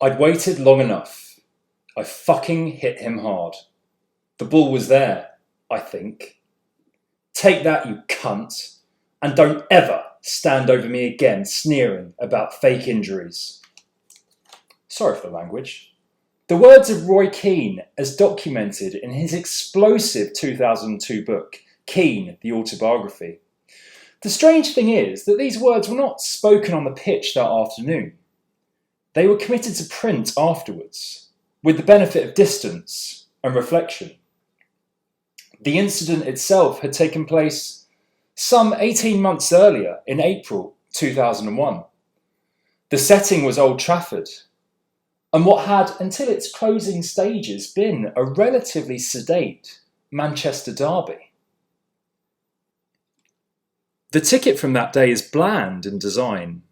I'd waited long enough. I fucking hit him hard. The ball was there, I think. Take that, you cunt, and don't ever stand over me again sneering about fake injuries. Sorry for the language. The words of Roy Keane, as documented in his explosive 2002 book, Keane, the Autobiography. The strange thing is that these words were not spoken on the pitch that afternoon. They were committed to print afterwards, with the benefit of distance and reflection. The incident itself had taken place some 18 months earlier, in April 2001. The setting was Old Trafford, and what had, until its closing stages, been a relatively sedate Manchester derby. The ticket from that day is bland in design,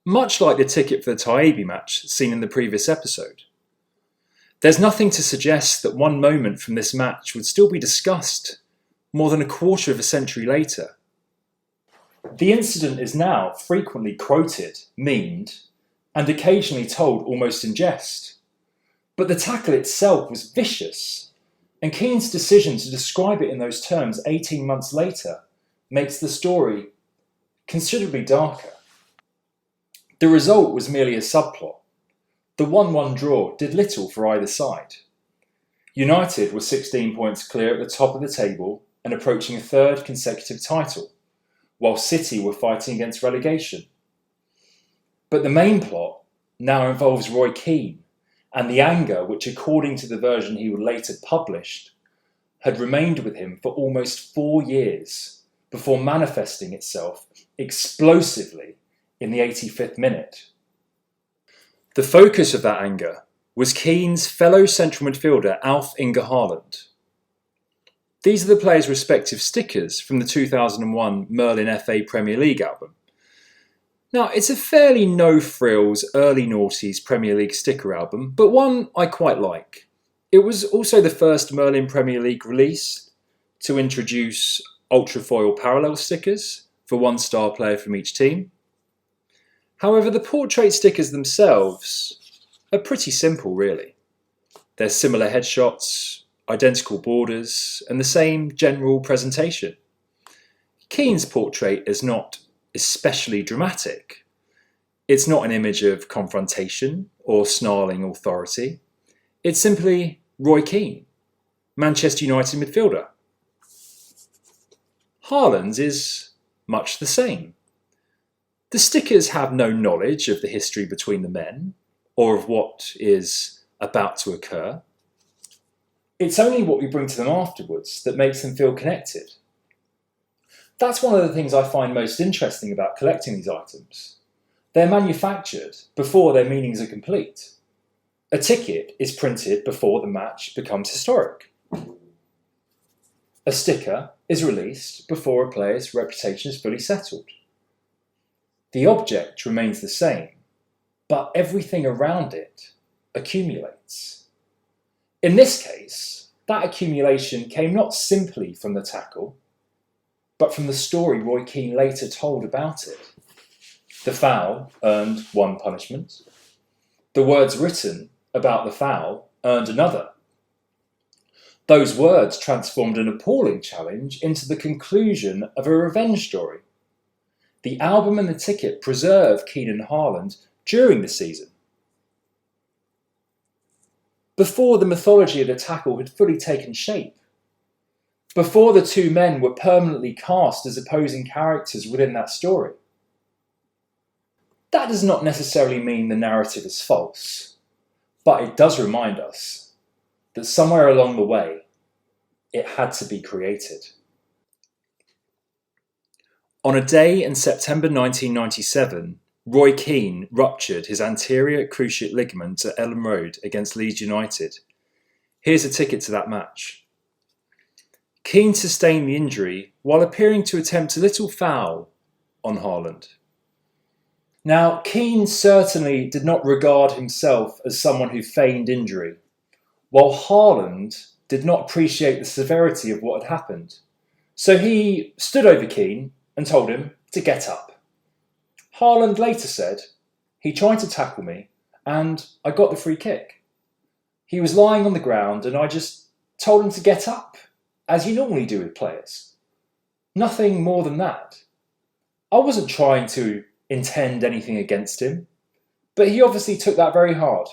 much like the ticket for the Taebi match seen in the previous episode. There's nothing to suggest that one moment from this match would still be discussed more than a quarter of a century later. The incident is now frequently quoted, memed, and occasionally told almost in jest. But the tackle itself was vicious, and Keane's decision to describe it in those terms 18 months later makes the story considerably darker. The result was merely a subplot. The 1-1 draw did little for either side. United were 16 points clear at the top of the table and approaching a third consecutive title, while City were fighting against relegation. But the main plot now involves Roy Keane and the anger which, according to the version he would later publish, had remained with him for almost 4 years before manifesting itself explosively in the 85th minute. The focus of that anger was Keane's fellow central midfielder Alf-Inge Haaland. These are the players' respective stickers from the 2001 Merlin FA Premier League album. Now, it's a fairly no-frills early noughties Premier League sticker album, but one I quite like. It was also the first Merlin Premier League release to introduce Ultrafoil parallel stickers for one star player from each team. However, the portrait stickers themselves are pretty simple, really. They're similar headshots, identical borders, and the same general presentation. Keane's portrait is not especially dramatic. It's not an image of confrontation or snarling authority. It's simply Roy Keane, Manchester United midfielder. Haaland's is much the same. The stickers have no knowledge of the history between the men or of what is about to occur. It's only what we bring to them afterwards that makes them feel connected. That's one of the things I find most interesting about collecting these items. They're manufactured before their meanings are complete. A ticket is printed before the match becomes historic. A sticker is released before a player's reputation is fully settled. The object remains the same, but everything around it accumulates. In this case, that accumulation came not simply from the tackle, but from the story Roy Keane later told about it. The foul earned one punishment. The words written about the foul earned another. Those words transformed an appalling challenge into the conclusion of a revenge story. The album and the ticket preserve Keane and Haaland during the season. Before the mythology of the tackle had fully taken shape, before the two men were permanently cast as opposing characters within that story. That does not necessarily mean the narrative is false, but it does remind us that somewhere along the way, it had to be created. On a day in September 1997, Roy Keane ruptured his anterior cruciate ligament at Elland Road against Leeds United. Here's a ticket to that match. Keane sustained the injury while appearing to attempt a little foul on Haaland. Now, Keane certainly did not regard himself as someone who feigned injury, while Haaland did not appreciate the severity of what had happened. So he stood over Keane and told him to get up. Haaland later said, "He tried to tackle me and I got the free kick. He was lying on the ground and I just told him to get up, as you normally do with players. Nothing more than that. I wasn't trying to intend anything against him, but he obviously took that very hard.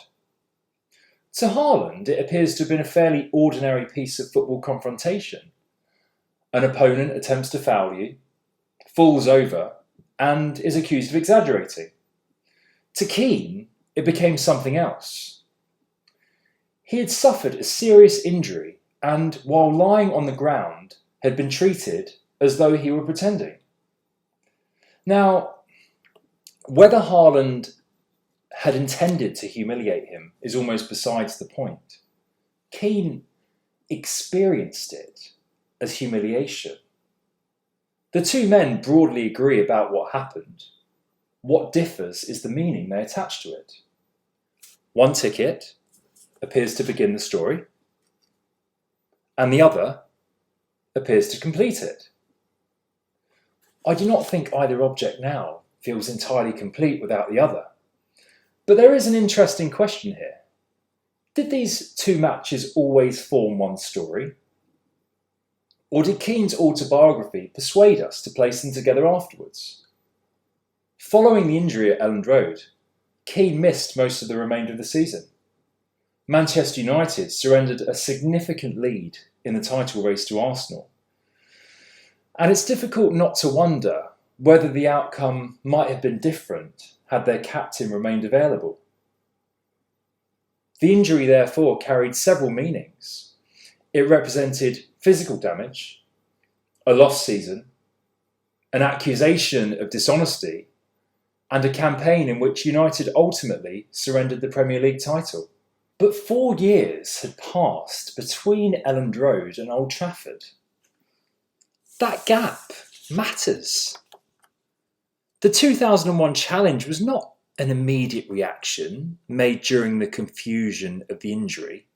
To Haaland, it appears to have been a fairly ordinary piece of football confrontation. An opponent attempts to foul you, falls over, and is accused of exaggerating. To Keane, it became something else. He had suffered a serious injury and, while lying on the ground, had been treated as though he were pretending. Now, whether Haaland had intended to humiliate him is almost besides the point. Keane experienced it as humiliation. The two men broadly agree about what happened. What differs is the meaning they attach to it. One ticket appears to begin the story, and the other appears to complete it. I do not think either object now feels entirely complete without the other. But there is an interesting question here. Did these two matches always form one story? Or did Keane's autobiography persuade us to place them together afterwards? Following the injury at Elland Road, Keane missed most of the remainder of the season. Manchester United surrendered a significant lead in the title race to Arsenal. And it's difficult not to wonder whether the outcome might have been different had their captain remained available. The injury, therefore, carried several meanings. It represented physical damage, a lost season, an accusation of dishonesty, and a campaign in which United ultimately surrendered the Premier League title. But 4 years had passed between Elland Road and Old Trafford. That gap matters. The 2001 challenge was not an immediate reaction made during the confusion of the injury.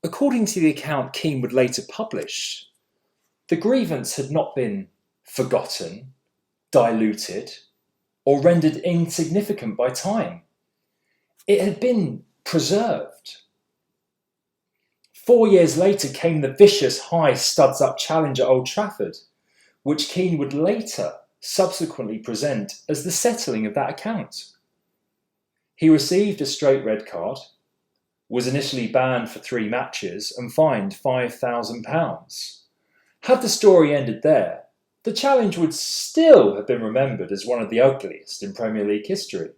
According to the account Keane would later publish, the grievance had not been forgotten, diluted, or rendered insignificant by time. It had been preserved. 4 years later came the vicious high studs-up challenge at Old Trafford, which Keane would later subsequently present as the settling of that account. He received a straight red card, was initially banned for 3 matches and fined £5,000. Had the story ended there, the challenge would still have been remembered as one of the ugliest in Premier League history.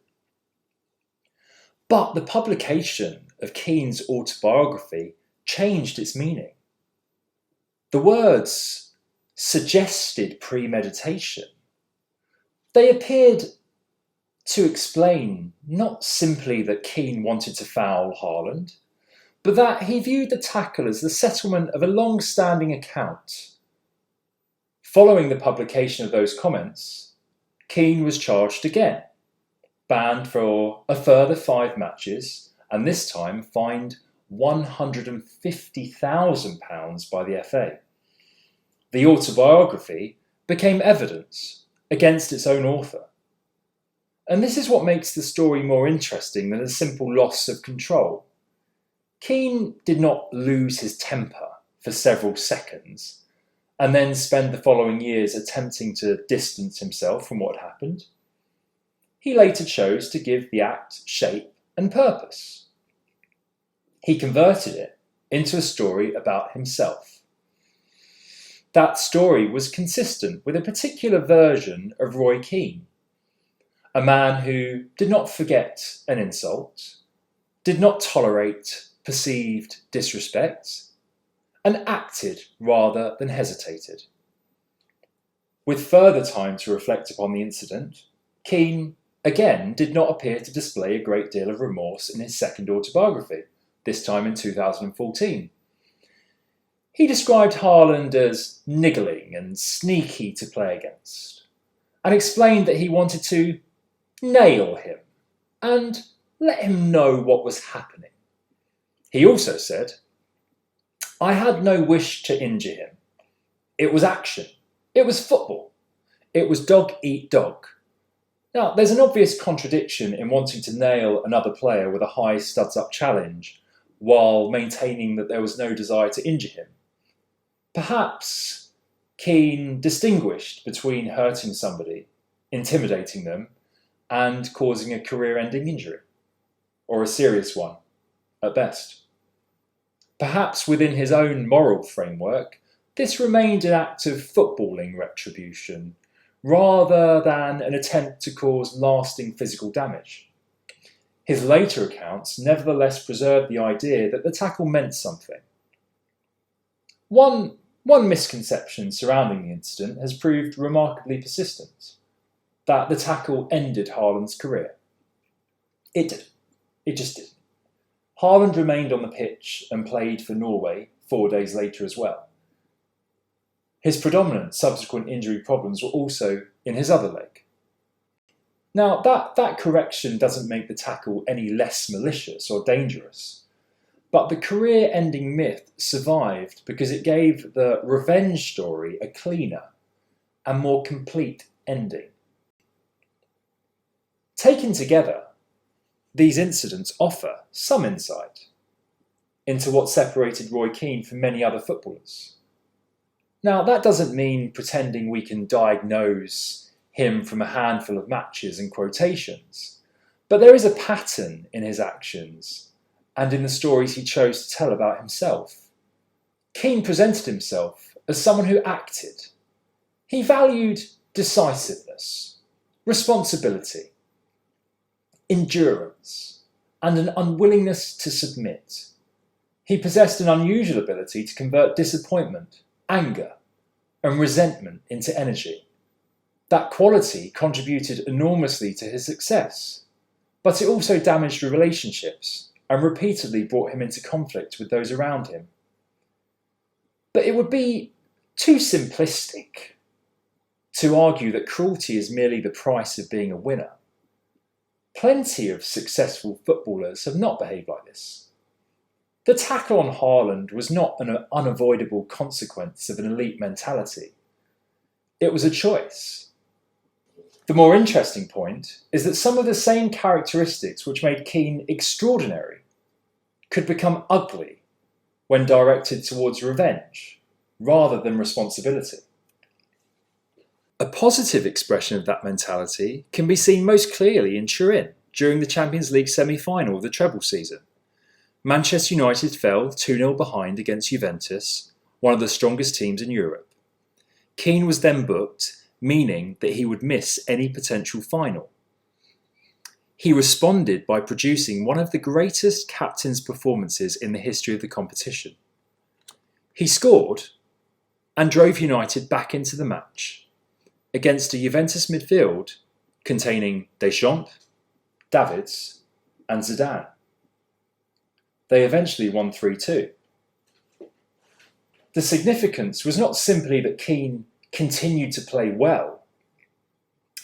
But the publication of Keane's autobiography changed its meaning. The words suggested premeditation. They appeared to explain not simply that Keane wanted to foul Haaland, but that he viewed the tackle as the settlement of a long-standing account. Following the publication of those comments, Keane was charged again, banned for a further 5 matches, and this time fined £150,000 by the FA. The autobiography became evidence against its own author. And this is what makes the story more interesting than a simple loss of control. Keane did not lose his temper for several seconds and then spend the following years attempting to distance himself from what happened. He later chose to give the act shape and purpose. He converted it into a story about himself. That story was consistent with a particular version of Roy Keane, a man who did not forget an insult, did not tolerate perceived disrespect, and acted rather than hesitated. With further time to reflect upon the incident, Keane again did not appear to display a great deal of remorse in his second autobiography, this time in 2014. He described Haaland as niggling and sneaky to play against, and explained that he wanted to nail him and let him know what was happening. He also said, "I had no wish to injure him. It was action. It was football. It was dog eat dog. Now, there's an obvious contradiction in wanting to nail another player with a high studs-up challenge while maintaining that there was no desire to injure him. Perhaps Keane distinguished between hurting somebody, intimidating them, and causing a career-ending injury, or a serious one, at best. Perhaps within his own moral framework, this remained an act of footballing retribution, rather than an attempt to cause lasting physical damage. His later accounts nevertheless preserved the idea that the tackle meant something. One misconception surrounding the incident has proved remarkably persistent, that the tackle ended Haaland's career. It didn't. It just didn't. Haaland remained on the pitch and played for Norway 4 days later as well. His predominant subsequent injury problems were also in his other leg. Now, that correction doesn't make the tackle any less malicious or dangerous, but the career-ending myth survived because it gave the revenge story a cleaner and more complete ending. Taken together, these incidents offer some insight into what separated Roy Keane from many other footballers. Now, that doesn't mean pretending we can diagnose him from a handful of matches and quotations, but there is a pattern in his actions and in the stories he chose to tell about himself. Keane presented himself as someone who acted. He valued decisiveness, responsibility, endurance, and an unwillingness to submit. He possessed an unusual ability to convert disappointment, anger, and resentment into energy. That quality contributed enormously to his success, but it also damaged relationships and repeatedly brought him into conflict with those around him. But it would be too simplistic to argue that cruelty is merely the price of being a winner. Plenty of successful footballers have not behaved like this. The tackle on Haaland was not an unavoidable consequence of an elite mentality. It was a choice. The more interesting point is that some of the same characteristics which made Keane extraordinary could become ugly when directed towards revenge rather than responsibility. A positive expression of that mentality can be seen most clearly in Turin during the Champions League semi-final of the treble season. Manchester United fell 2-0 behind against Juventus, one of the strongest teams in Europe. Keane was then booked, meaning that he would miss any potential final. He responded by producing one of the greatest captain's performances in the history of the competition. He scored and drove United back into the match against a Juventus midfield containing Deschamps, Davids and Zidane. They eventually won 3-2. The significance was not simply that Keane continued to play well.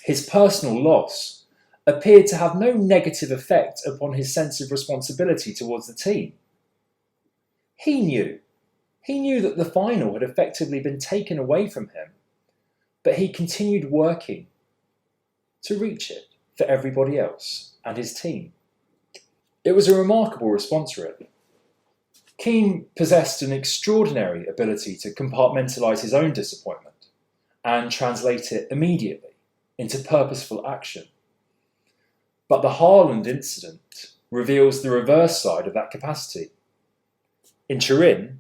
His personal loss appeared to have no negative effect upon his sense of responsibility towards the team. He knew that the final had effectively been taken away from him, but he continued working to reach it for everybody else and his team. It was a remarkable response, really. Keane possessed an extraordinary ability to compartmentalise his own disappointment and translate it immediately into purposeful action. But the Haaland incident reveals the reverse side of that capacity. In Turin,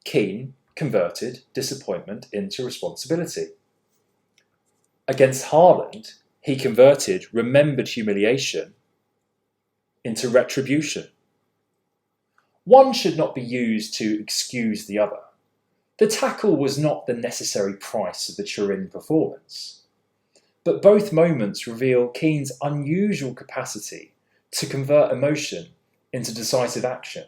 Keane converted disappointment into responsibility. Against Haaland, he converted remembered humiliation into retribution. One should not be used to excuse the other. The tackle was not the necessary price of the Turin performance, but both moments reveal Keane's unusual capacity to convert emotion into decisive action.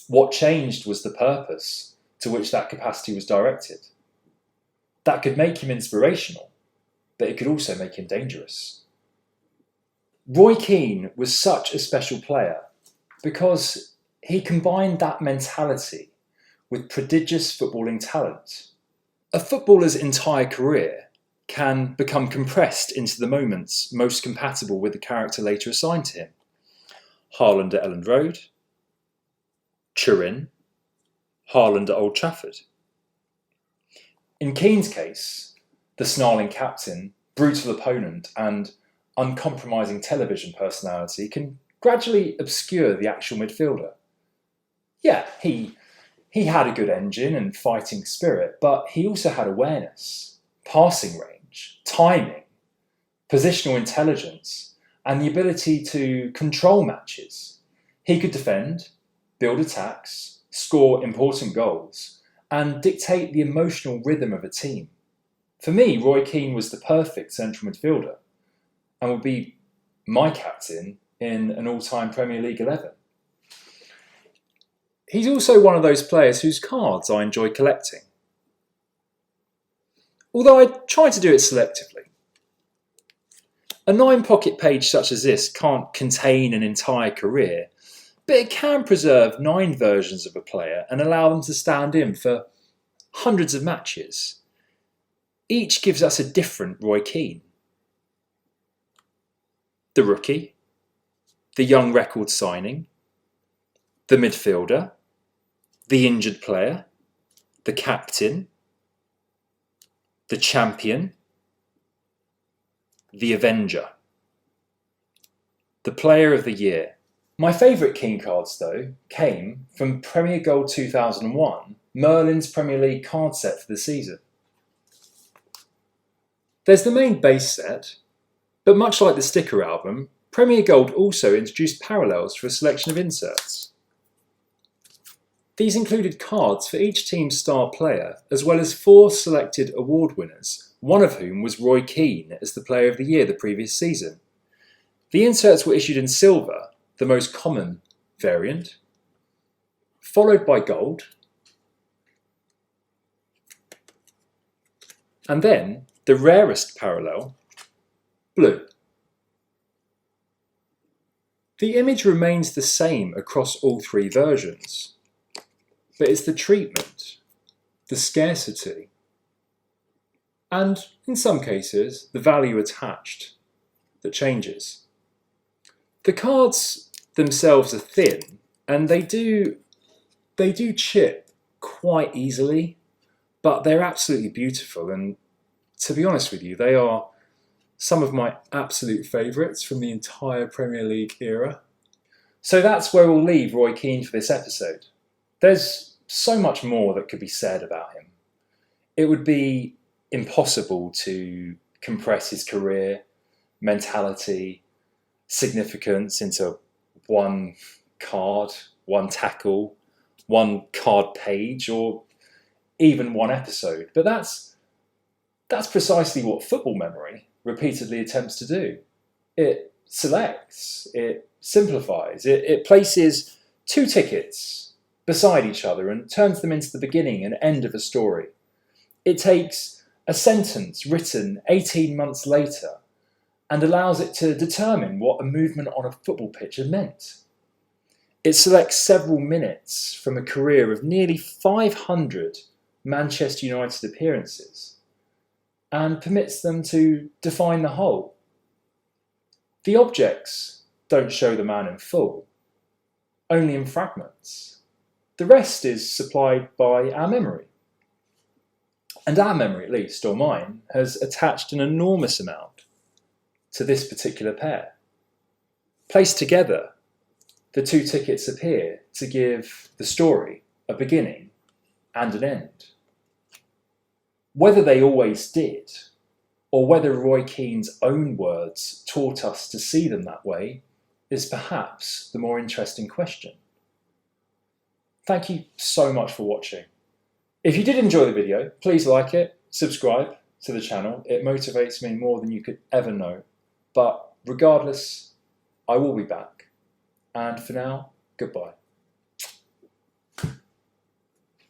What changed was the purpose to which that capacity was directed. That could make him inspirational, but it could also make him dangerous. Roy Keane was such a special player because he combined that mentality with prodigious footballing talent. A footballer's entire career can become compressed into the moments most compatible with the character later assigned to him. Haaland at Elland Road, Turin, Haaland at Old Trafford. In Keane's case, the snarling captain, brutal opponent and uncompromising television personality can gradually obscure the actual midfielder. Yeah, he had a good engine and fighting spirit, but he also had awareness, passing range, timing, positional intelligence, and the ability to control matches. He could defend, build attacks, score important goals, and dictate the emotional rhythm of a team. For me, Roy Keane was the perfect central midfielder and would be my captain in an all-time Premier League 11. He's also one of those players whose cards I enjoy collecting, although I try to do it selectively. A 9-pocket page such as this can't contain an entire career, but it can preserve 9 versions of a player and allow them to stand in for hundreds of matches. Each gives us a different Roy Keane. The rookie, the young record signing, the midfielder, the injured player, the captain, the champion, the avenger, the player of the year. My favourite Keane cards, though, came from Premier Gold 2001, Merlin's Premier League card set for the season. There's the main base set, but much like the sticker album, Premier Gold also introduced parallels for a selection of inserts. These included cards for each team's star player, as well as 4 selected award winners, one of whom was Roy Keane as the Player of the Year the previous season. The inserts were issued in silver, the most common variant, followed by gold, and then the rarest parallel, blue. The image remains the same across all 3 versions, but it's the treatment, the scarcity, and, in some cases, the value attached that changes. The cards themselves are thin, and they do chip quite easily, but they're absolutely beautiful, and to be honest with you, they are some of my absolute favourites from the entire Premier League era. So that's where we'll leave Roy Keane for this episode. There's so much more that could be said about him. It would be impossible to compress his career, mentality, significance into one card, one tackle, one card page, or even one episode. But that's precisely what football memory repeatedly attempts to do. It selects, it simplifies, it places 2 tickets beside each other and turns them into the beginning and end of a story. It takes a sentence written 18 months later and allows it to determine what a movement on a football pitch had meant. It selects several minutes from a career of nearly 500 Manchester United appearances and permits them to define the whole. The objects don't show the man in full, only in fragments. The rest is supplied by our memory. And our memory, at least, or mine, has attached an enormous amount to this particular pair. Placed together, the 2 tickets appear to give the story a beginning and an end. Whether they always did, or whether Roy Keane's own words taught us to see them that way, is perhaps the more interesting question. Thank you so much for watching. If you did enjoy the video, please like it, subscribe to the channel. It motivates me more than you could ever know. But regardless, I will be back. And for now, goodbye.